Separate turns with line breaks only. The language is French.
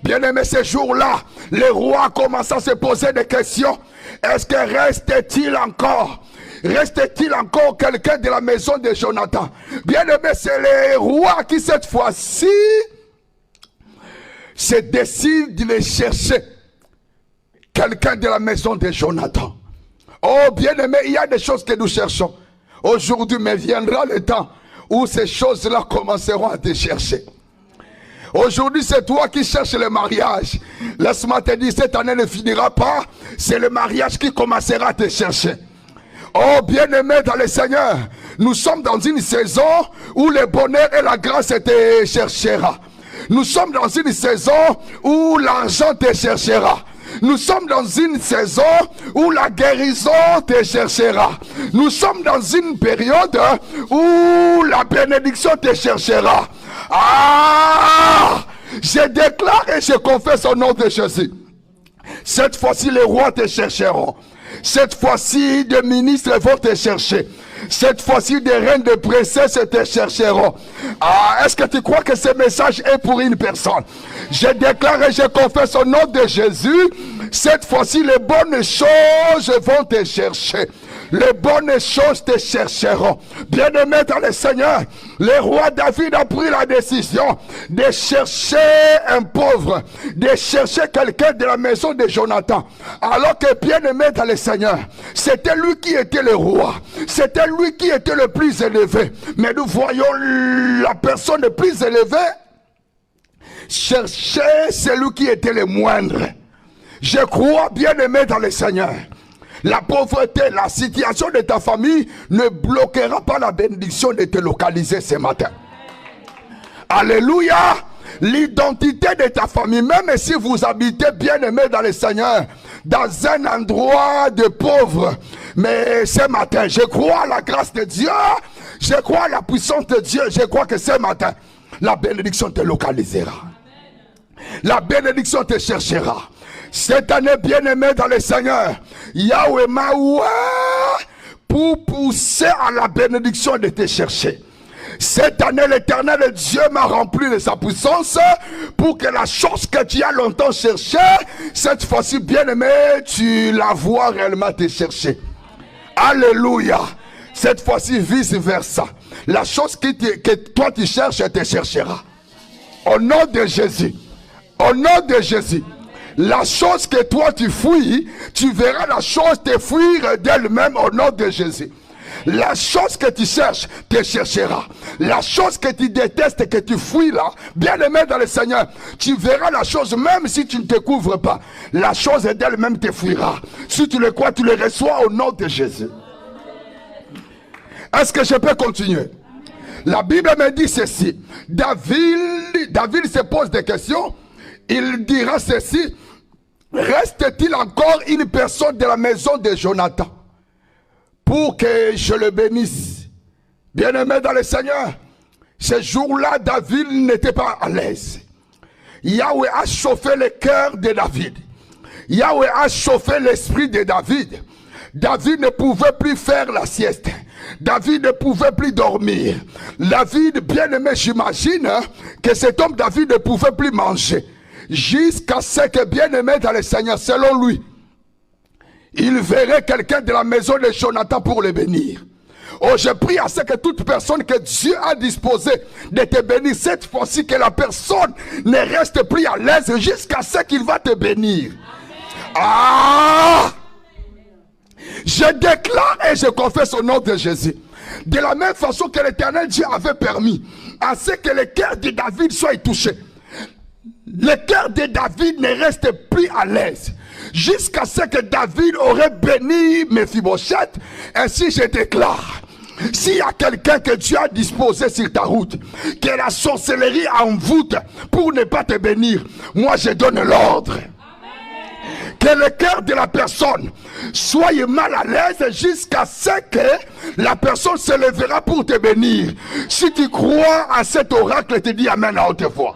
Bien aimé, ce jour-là, le roi commence à se poser des questions. Est-ce que reste-t-il encore quelqu'un de la maison de Jonathan? Bien aimé, c'est le roi qui cette fois-ci se décide de chercher quelqu'un de la maison de Jonathan. Oh bien aimé, il y a des choses que nous cherchons aujourd'hui, mais viendra le temps où ces choses-là commenceront à te chercher. Aujourd'hui, c'est toi qui cherches le mariage. Laisse-moi te dire, cette année ne finira pas. C'est le mariage qui commencera à te chercher. Oh, bien-aimé dans le Seigneur, nous sommes dans une saison où le bonheur et la grâce te cherchera. Nous sommes dans une saison où l'argent te cherchera. Nous sommes dans une saison où la guérison te cherchera. Nous sommes dans une période où la bénédiction te cherchera. Ah! Je déclare et je confesse au nom de Jésus. Cette fois-ci, les rois te chercheront. Cette fois-ci, des ministres vont te chercher. Cette fois-ci, des reines, des princesses te chercheront. Ah, est-ce que tu crois que ce message est pour une personne? Je déclare et je confesse au nom de Jésus. Cette fois-ci, les bonnes choses vont te chercher. Les bonnes choses te chercheront. Bien-aimé dans le Seigneur, le roi David a pris la décision de chercher un pauvre, de chercher quelqu'un de la maison de Jonathan. Alors que bien-aimé dans le Seigneur, c'était lui qui était le roi. C'était lui qui était le plus élevé. Mais nous voyons la personne le plus élevée chercher celui qui était le moindre. Je crois, bien-aimé dans le Seigneur, la pauvreté, la situation de ta famille ne bloquera pas la bénédiction de te localiser ce matin. Alléluia. L'identité de ta famille, même si vous habitez bien aimé dans le Seigneur, dans un endroit de pauvres, mais ce matin, je crois à la grâce de Dieu, je crois à la puissance de Dieu, je crois que ce matin, la bénédiction te localisera. La bénédiction te cherchera. Cette année, bien-aimé dans le Seigneur, Yahweh m'a pour pousser à la bénédiction de te chercher. Cette année, l'Éternel Dieu m'a rempli de sa puissance pour que la chose que tu as longtemps cherchée, cette fois-ci, bien-aimé, tu la vois réellement te chercher. Alléluia. Cette fois-ci, vice-versa. La chose que toi tu cherches, elle te cherchera. Au nom de Jésus. Au nom de Jésus. La chose que toi tu fuis, tu verras la chose te fuir d'elle-même au nom de Jésus. La chose que tu cherches, te cherchera. La chose que tu détestes et que tu fuis là, bien aimé dans le Seigneur, tu verras la chose même si tu ne te couvres pas. La chose d'elle-même te fuira. Si tu le crois, tu le reçois au nom de Jésus. Est-ce que je peux continuer? La Bible me dit ceci. David se pose des questions. Il dira ceci. Reste-t-il encore une personne de la maison de Jonathan pour que je le bénisse? Bien-aimé dans le Seigneur, ce jour-là, David n'était pas à l'aise. Yahweh a chauffé le cœur de David. Yahweh a chauffé l'esprit de David. David ne pouvait plus faire la sieste. David ne pouvait plus dormir. David, bien-aimé, j'imagine que cet homme David ne pouvait plus manger. Jusqu'à ce que, bien-aimé dans le Seigneur, selon lui, il verrait quelqu'un de la maison de Jonathan pour le bénir. Oh, je prie à ce que toute personne que Dieu a disposé de te bénir, cette fois-ci que la personne ne reste plus à l'aise jusqu'à ce qu'il va te bénir. Ah! Je déclare et je confesse au nom de Jésus. De la même façon que l'Éternel Dieu avait permis à ce que le cœur de David soit touché. Le cœur de David ne reste plus à l'aise jusqu'à ce que David aurait béni Mephibosheth. Ainsi je déclare, s'il y a quelqu'un que Dieu a disposé sur ta route, que la sorcellerie envoûte pour ne pas te bénir, moi je donne l'ordre. Que le cœur de la personne soit mal à l'aise jusqu'à ce que la personne se lèvera pour te bénir. Si tu crois à cet oracle, te dis amen à haute voix.